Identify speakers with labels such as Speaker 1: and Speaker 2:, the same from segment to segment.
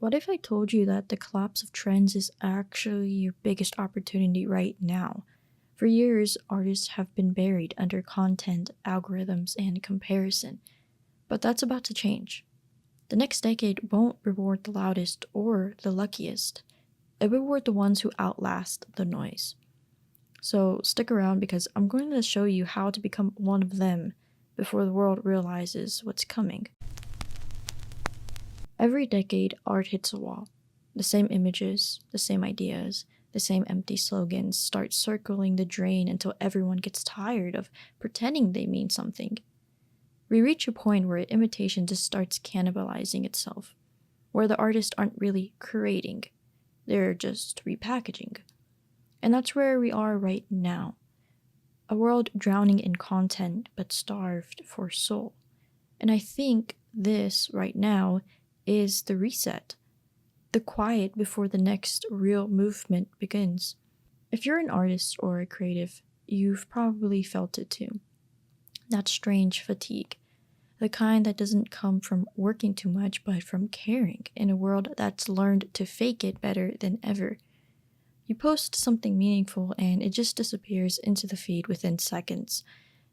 Speaker 1: What if I told you that the collapse of trends is actually your biggest opportunity right now? For years, artists have been buried under content, algorithms, and comparison, but that's about to change. The next decade won't reward the loudest or the luckiest. It will reward the ones who outlast the noise. So stick around because I'm going to show you how to become one of them before the world realizes what's coming. Every decade, art hits a wall. The same images, the same ideas, the same empty slogans start circling the drain until everyone gets tired of pretending they mean something. We reach a point where imitation just starts cannibalizing itself, where the artists aren't really creating, they're just repackaging. And that's where we are right now. A world drowning in content but starved for soul. And I think this, right now, is the reset. The quiet before the next real movement begins. If you're an artist or a creative, you've probably felt it too. That strange fatigue. The kind that doesn't come from working too much, but from caring in a world that's learned to fake it better than ever. You post something meaningful and it just disappears into the feed within seconds.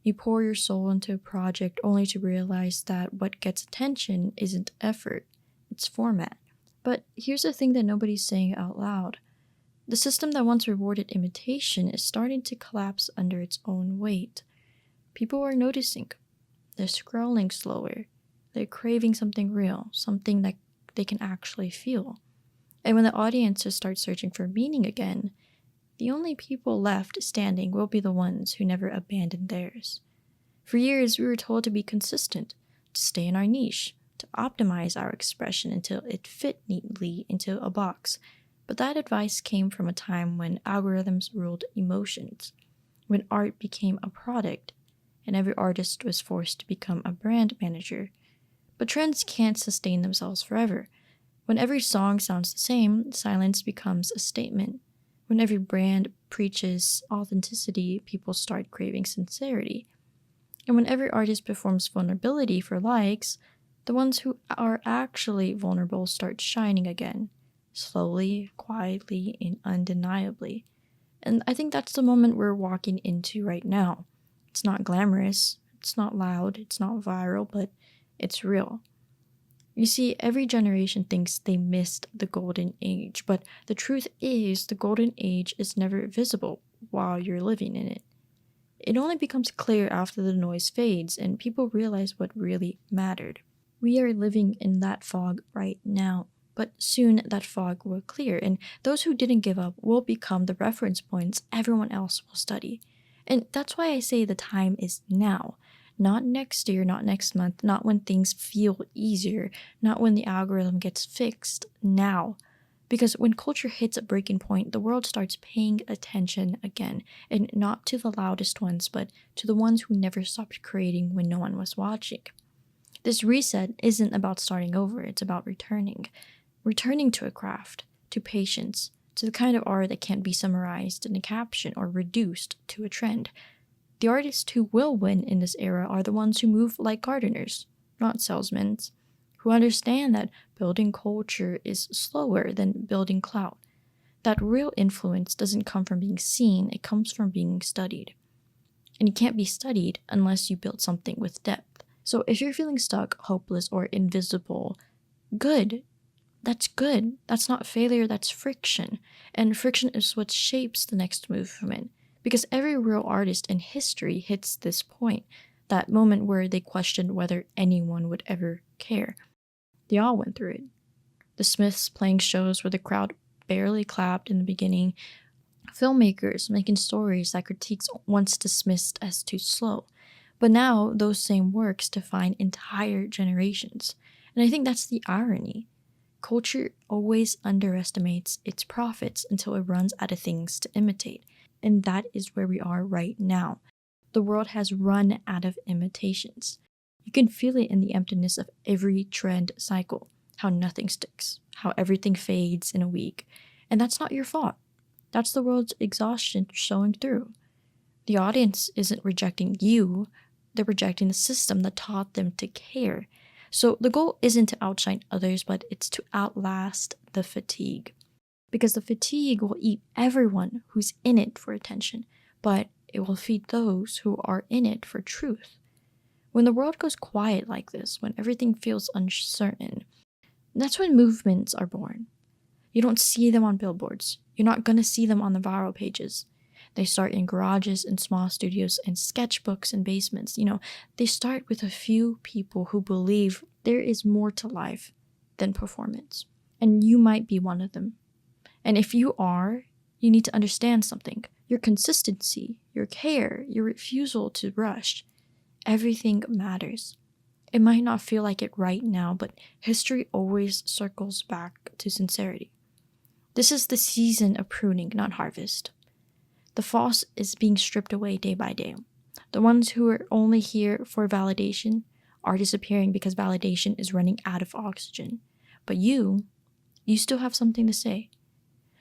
Speaker 1: You pour your soul into a project only to realize that what gets attention isn't effort, it's format. But here's the thing that nobody's saying out loud. The system that once rewarded imitation is starting to collapse under its own weight. People are noticing. They're scrolling slower. They're craving something real, something that they can actually feel. And when the audiences start searching for meaning again, the only people left standing will be the ones who never abandoned theirs. For years, we were told to be consistent, to stay in our niche, to optimize our expression until it fit neatly into a box. But that advice came from a time when algorithms ruled emotions, when art became a product, and every artist was forced to become a brand manager. But trends can't sustain themselves forever. When every song sounds the same, silence becomes a statement. When every brand preaches authenticity, people start craving sincerity. And when every artist performs vulnerability for likes, the ones who are actually vulnerable start shining again, slowly, quietly, and undeniably. And I think that's the moment we're walking into right now. It's not glamorous, it's not loud, it's not viral, but it's real. You see, every generation thinks they missed the golden age, but the truth is the golden age is never visible while you're living in it. It only becomes clear after the noise fades and people realize what really mattered. We are living in that fog right now, but soon that fog will clear, and those who didn't give up will become the reference points everyone else will study. And that's why I say the time is now. Not next year, not next month, not when things feel easier, not when the algorithm gets fixed, now. Because when culture hits a breaking point, the world starts paying attention again, and not to the loudest ones, but to the ones who never stopped creating when no one was watching. This reset isn't about starting over, it's about returning. Returning to a craft, to patience, to the kind of art that can't be summarized in a caption or reduced to a trend. The artists who will win in this era are the ones who move like gardeners, not salesmen, who understand that building culture is slower than building clout. That real influence doesn't come from being seen, it comes from being studied. And it can't be studied unless you build something with depth. So if you're feeling stuck, hopeless, or invisible, good. That's good. That's not failure, that's friction. And friction is what shapes the next movement. Because every real artist in history hits this point, that moment where they questioned whether anyone would ever care. They all went through it. The Smiths playing shows where the crowd barely clapped in the beginning. Filmmakers making stories that critiques once dismissed as too slow. But now those same works define entire generations. And I think that's the irony. Culture always underestimates its profits until it runs out of things to imitate. And that is where we are right now. The world has run out of imitations. You can feel it in the emptiness of every trend cycle, how nothing sticks, how everything fades in a week. And that's not your fault. That's the world's exhaustion showing through. The audience isn't rejecting you, they're rejecting the system that taught them to care. So the goal isn't to outshine others, but it's to outlast the fatigue. Because the fatigue will eat everyone who's in it for attention, but it will feed those who are in it for truth. When the world goes quiet like this, when everything feels uncertain, that's when movements are born. You don't see them on billboards. You're not going to see them on the viral pages. They start in garages and small studios and sketchbooks and basements. They start with a few people who believe there is more to life than performance. And you might be one of them. And if you are, you need to understand something. Your consistency, your care, your refusal to rush, everything matters. It might not feel like it right now, but history always circles back to sincerity. This is the season of pruning, not harvest. The false is being stripped away day by day. The ones who are only here for validation are disappearing because validation is running out of oxygen. But you still have something to say.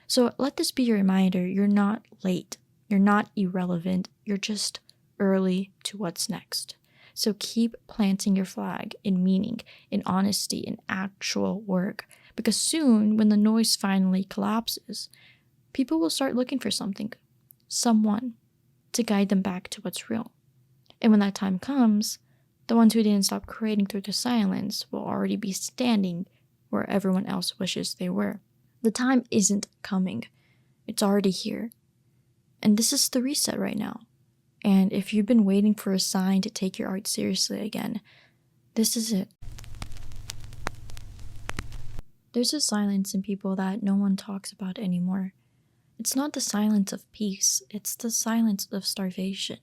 Speaker 1: So let this be your reminder, you're not late, you're not irrelevant, you're just early to what's next. So keep planting your flag in meaning, in honesty, in actual work. Because soon, when the noise finally collapses, people will start looking for something, someone, to guide them back to what's real. And when that time comes, the ones who didn't stop creating through the silence will already be standing where everyone else wishes they were. The time isn't coming. It's already here. And this is the reset right now. And if you've been waiting for a sign to take your art seriously again, this is it. There's a silence in people that no one talks about anymore. It's not the silence of peace, it's the silence of starvation.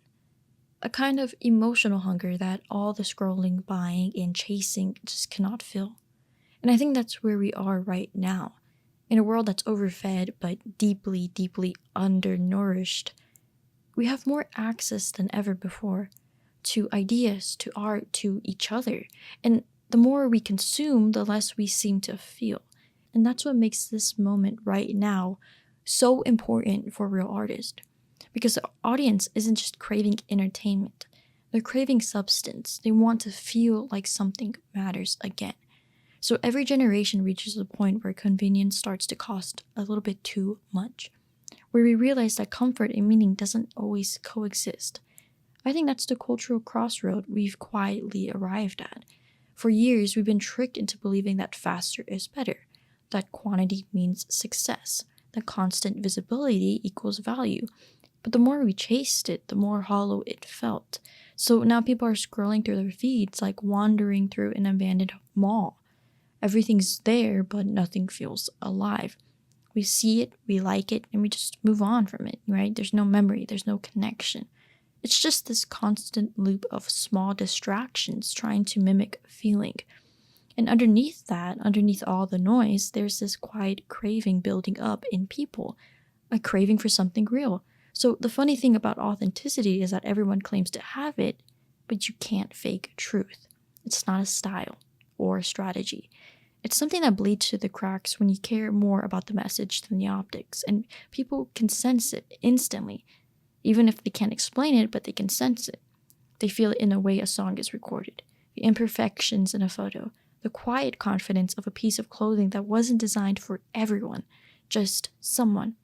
Speaker 1: A kind of emotional hunger that all the scrolling, buying, and chasing just cannot fill. And I think that's where we are right now. In a world that's overfed but deeply, deeply undernourished, we have more access than ever before to ideas, to art, to each other. And the more we consume, the less we seem to feel. And that's what makes this moment right now so important for real artists. Because the audience isn't just craving entertainment, they're craving substance. They want to feel like something matters again. So every generation reaches a point where convenience starts to cost a little bit too much, where we realize that comfort and meaning doesn't always coexist. I think that's the cultural crossroad we've quietly arrived at. For years, we've been tricked into believing that faster is better, that quantity means success, that constant visibility equals value. But the more we chased it, the more hollow it felt. So now people are scrolling through their feeds like wandering through an abandoned mall. Everything's there, but nothing feels alive. We see it, we like it, and we just move on from it, right? There's no memory, there's no connection. It's just this constant loop of small distractions trying to mimic feeling. And underneath that, underneath all the noise, there's this quiet craving building up in people, a craving for something real. So the funny thing about authenticity is that everyone claims to have it, but you can't fake truth. It's not a style or a strategy. It's something that bleeds through the cracks when you care more about the message than the optics, and people can sense it instantly. Even if they can't explain it, but they can sense it. They feel it in the way a song is recorded, the imperfections in a photo, the quiet confidence of a piece of clothing that wasn't designed for everyone, just someone.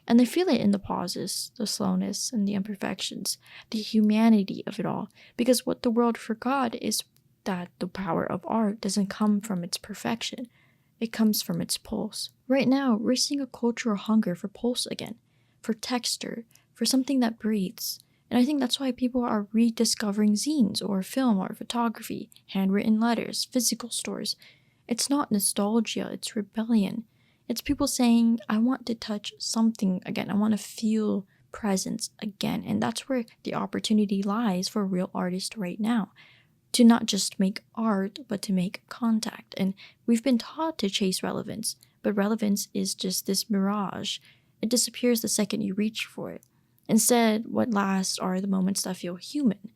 Speaker 1: And they feel it in the pauses, the slowness, and the imperfections, the humanity of it all, because what the world forgot is that the power of art doesn't come from its perfection. It comes from its pulse. Right now, we're seeing a cultural hunger for pulse again, for texture, for something that breathes. And I think that's why people are rediscovering zines or film or photography, handwritten letters, physical stores. It's not nostalgia, it's rebellion. It's people saying, I want to touch something again. I want to feel presence again. And that's where the opportunity lies for real artists right now. To not just make art, but to make contact. And we've been taught to chase relevance, but relevance is just this mirage. It disappears the second you reach for it. Instead, what lasts are the moments that feel human,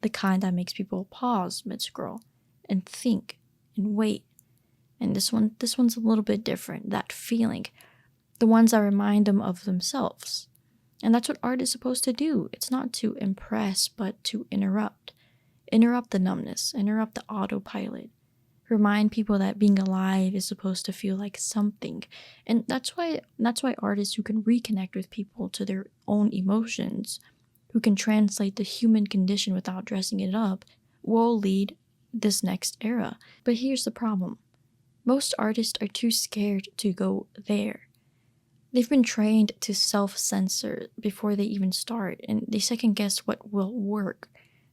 Speaker 1: the kind that makes people pause mid-scroll and think and wait. And this one's a little bit different, that feeling. The ones that remind them of themselves. And that's what art is supposed to do. It's not to impress, but to interrupt. Interrupt the numbness, interrupt the autopilot. remind people that being alive is supposed to feel like something. And that's why artists who can reconnect with people to their own emotions, who can translate the human condition without dressing it up, will lead this next era. But here's the problem. Most artists are too scared to go there. They've been trained to self-censor before they even start, and they second guess what will work.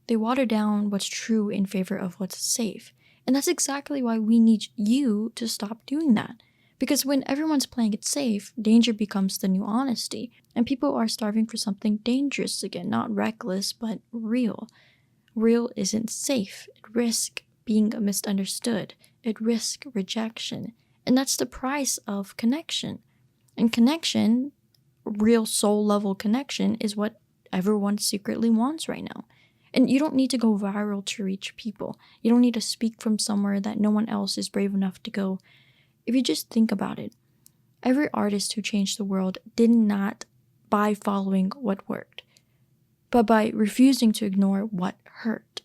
Speaker 1: They water down what's true in favor of what's safe. And that's exactly why we need you to stop doing that. Because when everyone's playing it safe, danger becomes the new honesty. And people are starving for something dangerous again, not reckless, but real. Real isn't safe. It risks being misunderstood. It risks rejection. And that's the price of connection. And connection, real soul level connection, is what everyone secretly wants right now. And you don't need to go viral to reach people. You don't need to speak from somewhere that no one else is brave enough to go. If you just think about it, every artist who changed the world did not by following what worked, but by refusing to ignore what hurt.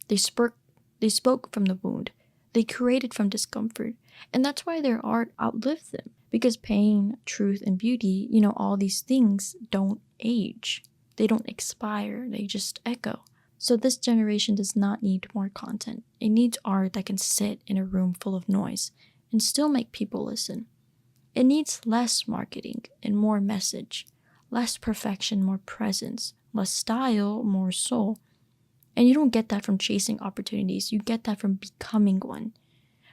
Speaker 1: They spoke from the wound. They created from discomfort. And that's why their art outlived them. Because pain, truth, and beauty, all these things don't age. They don't expire. They just echo. So this generation does not need more content. It needs art that can sit in a room full of noise and still make people listen. It needs less marketing and more message, less perfection, more presence, less style, more soul. And you don't get that from chasing opportunities. You get that from becoming one.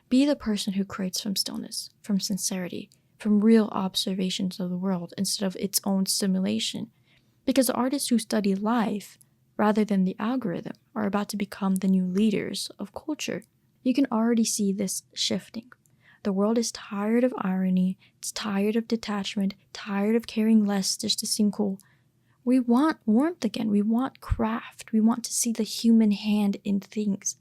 Speaker 1: Be the person who creates from stillness, from sincerity, from real observations of the world instead of its own simulation. Because artists who study life rather than the algorithm are about to become the new leaders of culture. You can already see this shifting. The world is tired of irony, it's tired of detachment, tired of caring less just to seem cool. We want warmth again, we want craft, we want to see the human hand in things.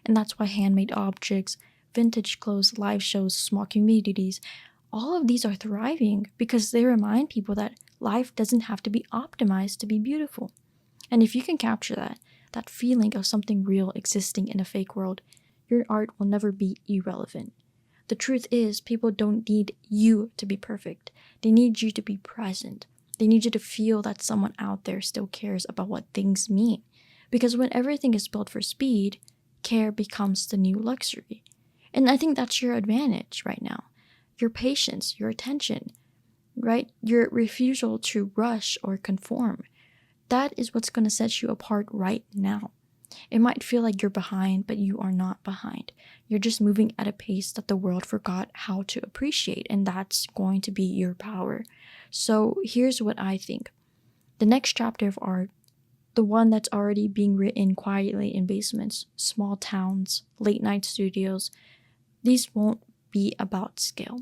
Speaker 1: And that's why handmade objects, vintage clothes, live shows, small communities, all of these are thriving because they remind people that life doesn't have to be optimized to be beautiful. And if you can capture that feeling of something real existing in a fake world, your art will never be irrelevant. The truth is, people don't need you to be perfect. They need you to be present. They need you to feel that someone out there still cares about what things mean. Because when everything is built for speed, care becomes the new luxury. And I think that's your advantage right now. Your patience, your attention, right? Your refusal to rush or conform. That is what's going to set you apart right now. It might feel like you're behind, but you are not behind. You're just moving at a pace that the world forgot how to appreciate, and that's going to be your power. So here's what I think. The next chapter of art, the one that's already being written quietly in basements, small towns, late night studios, these won't be about scale.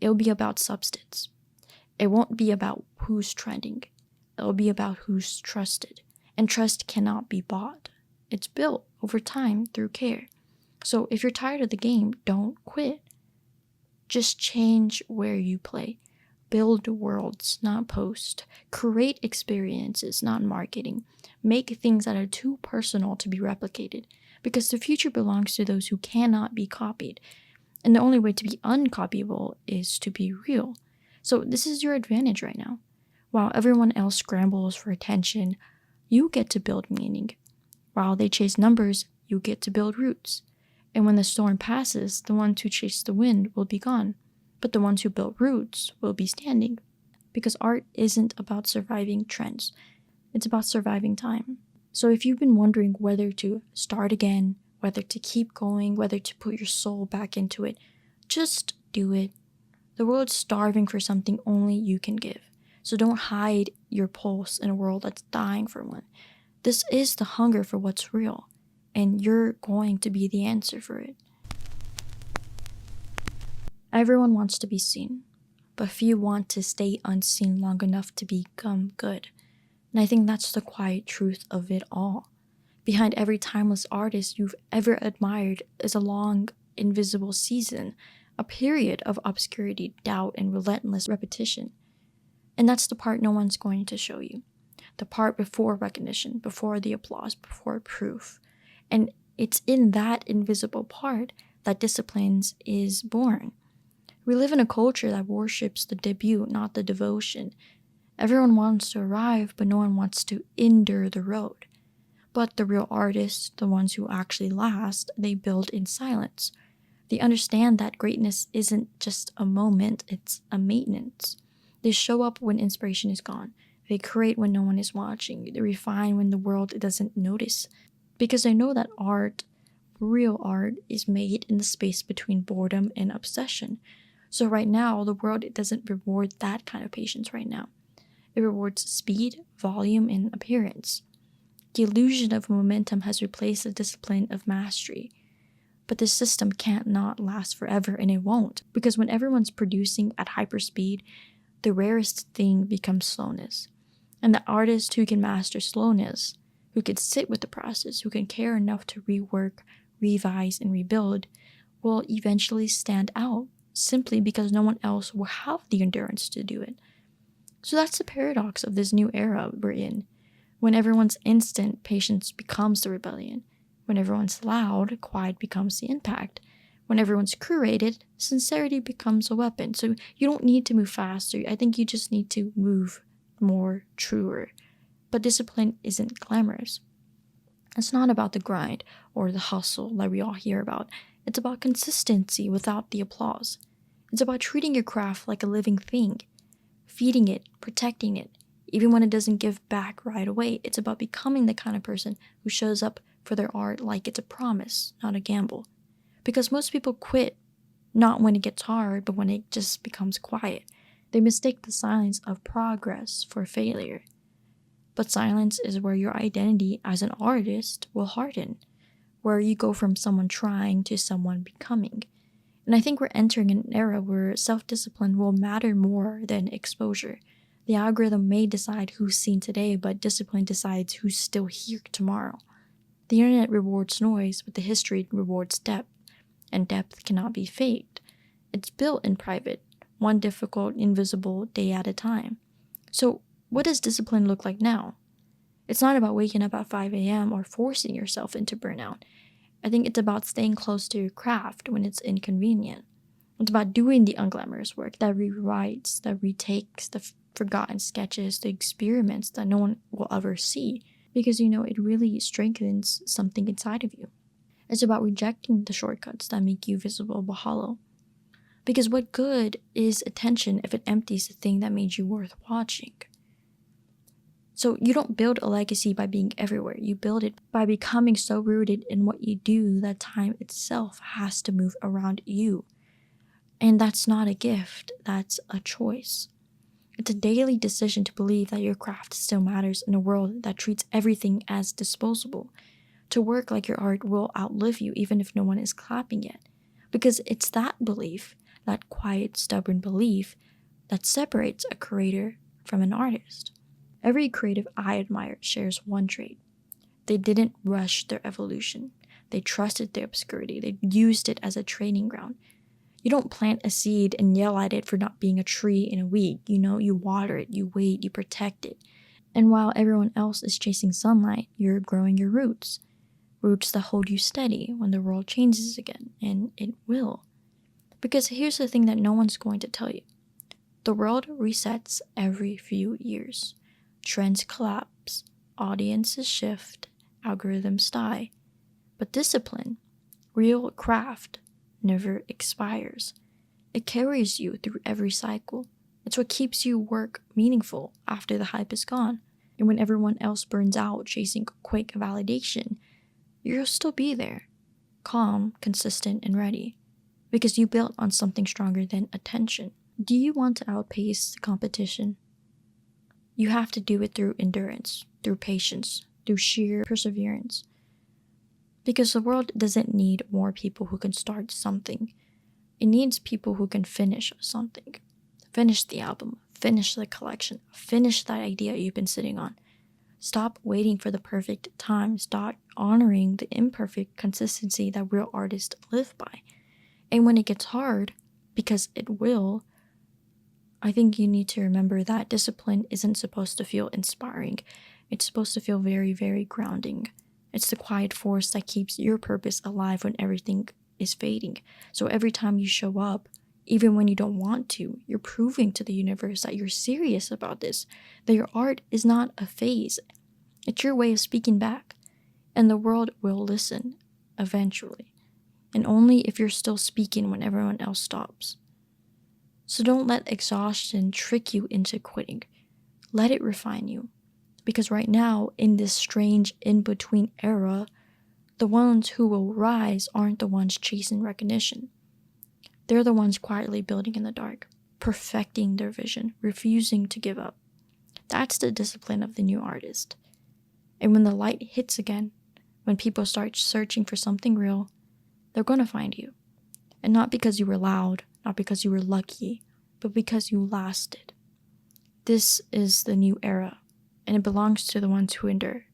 Speaker 1: It'll be about substance. It won't be about who's trending. It'll be about who's trusted. And trust cannot be bought. It's built over time through care. So if you're tired of the game, don't quit. Just change where you play. Build worlds, not post. Create experiences, not marketing. Make things that are too personal to be replicated. Because the future belongs to those who cannot be copied. And the only way to be uncopyable is to be real. So this is your advantage right now. While everyone else scrambles for attention, you get to build meaning. While they chase numbers, you get to build roots. And when the storm passes, the ones who chase the wind will be gone. But the ones who built roots will be standing. Because art isn't about surviving trends. It's about surviving time. So if you've been wondering whether to start again, whether to keep going, whether to put your soul back into it, just do it. The world's starving for something only you can give. So don't hide your pulse in a world that's dying for one. This is the hunger for what's real, and you're going to be the answer for it. Everyone wants to be seen, but few want to stay unseen long enough to become good. And I think that's the quiet truth of it all. Behind every timeless artist you've ever admired is a long, invisible season, a period of obscurity, doubt, and relentless repetition. And that's the part no one's going to show you. The part before recognition, before the applause, before proof. And It's in that invisible part that disciplines is born. We live in a culture that worships the debut, not the devotion. Everyone wants to arrive, but no one wants to endure the road. But the real artists, the ones who actually last, they build in silence. They understand that greatness isn't just a moment, it's a maintenance. They show up when inspiration is gone. They create when no one is watching. They refine when the world doesn't notice. Because they know that art, real art, is made in the space between boredom and obsession. So right now, the world it doesn't reward that kind of patience right now. It rewards speed, volume, and appearance. The illusion of momentum has replaced the discipline of mastery. But this system can't not last forever, and it won't, because when everyone's producing at hyperspeed, the rarest thing becomes slowness. And the artist who can master slowness, who can sit with the process, who can care enough to rework, revise, and rebuild, will eventually stand out, simply because no one else will have the endurance to do it. So that's the paradox of this new era we're in. When everyone's instant, patience becomes the rebellion. When everyone's loud, quiet becomes the impact. When everyone's curated, sincerity becomes a weapon. So you don't need to move faster. I think you just need to move more truer. But discipline isn't glamorous. It's not about the grind or the hustle that we all hear about. It's about consistency without the applause. It's about treating your craft like a living thing, feeding it, protecting it, even when it doesn't give back right away. It's about becoming the kind of person who shows up for their art like it's a promise, not a gamble. Because most people quit, not when it gets hard, but when it just becomes quiet. They mistake the silence of progress for failure. But silence is where your identity as an artist will harden, where you go from someone trying to someone becoming. And I think we're entering an era where self-discipline will matter more than exposure. The algorithm may decide who's seen today, but discipline decides who's still here tomorrow. The internet rewards noise, but the history rewards depth, and depth cannot be faked. It's built in private, one difficult, invisible day at a time. So, what does discipline look like now? It's not about waking up at 5 a.m. or forcing yourself into burnout. I think it's about staying close to your craft when it's inconvenient. It's about doing the unglamorous work that rewrites, that retakes the forgotten sketches, the experiments that no one will ever see, because it really strengthens something inside of you. It's about rejecting the shortcuts that make you visible but hollow. Because what good is attention if it empties the thing that made you worth watching? So you don't build a legacy by being everywhere. You build it by becoming so rooted in what you do that time itself has to move around you. And that's not a gift, that's a choice. It's a daily decision to believe that your craft still matters in a world that treats everything as disposable. To work like your art will outlive you even if no one is clapping yet. Because it's that belief, that quiet, stubborn belief, that separates a creator from an artist. Every creative I admire shares one trait. They didn't rush their evolution. They trusted their obscurity. They used it as a training ground. You don't plant a seed and yell at it for not being a tree in a week. You water it, you wait, you protect it. And while everyone else is chasing sunlight, you're growing your roots. Roots that hold you steady when the world changes again, and it will. Because here's the thing that no one's going to tell you. The world resets every few years. Trends collapse, audiences shift, algorithms die. But discipline, real craft, never expires. It carries you through every cycle. It's what keeps your work meaningful after the hype is gone. And when everyone else burns out chasing quick validation, you'll still be there, calm, consistent, and ready. Because you built on something stronger than attention. Do you want to outpace the competition? You have to do it through endurance, through patience, through sheer perseverance. Because the world doesn't need more people who can start something. It needs people who can finish something. Finish the album, finish the collection, finish that idea you've been sitting on. Stop waiting for the perfect time. Start honoring the imperfect consistency that real artists live by. And when it gets hard, because it will, I think you need to remember that discipline isn't supposed to feel inspiring. It's supposed to feel very, very grounding. It's the quiet force that keeps your purpose alive when everything is fading. So every time you show up, even when you don't want to, you're proving to the universe that you're serious about this, that your art is not a phase. It's your way of speaking back. And the world will listen, eventually. And only if you're still speaking when everyone else stops. So don't let exhaustion trick you into quitting. Let it refine you. Because right now, in this strange in-between era, the ones who will rise aren't the ones chasing recognition. They're the ones quietly building in the dark, perfecting their vision, refusing to give up. That's the discipline of the new artist. And when the light hits again, when people start searching for something real, they're going to find you. And not because you were loud, not because you were lucky, but because you lasted. This is the new era, and it belongs to the ones who endure.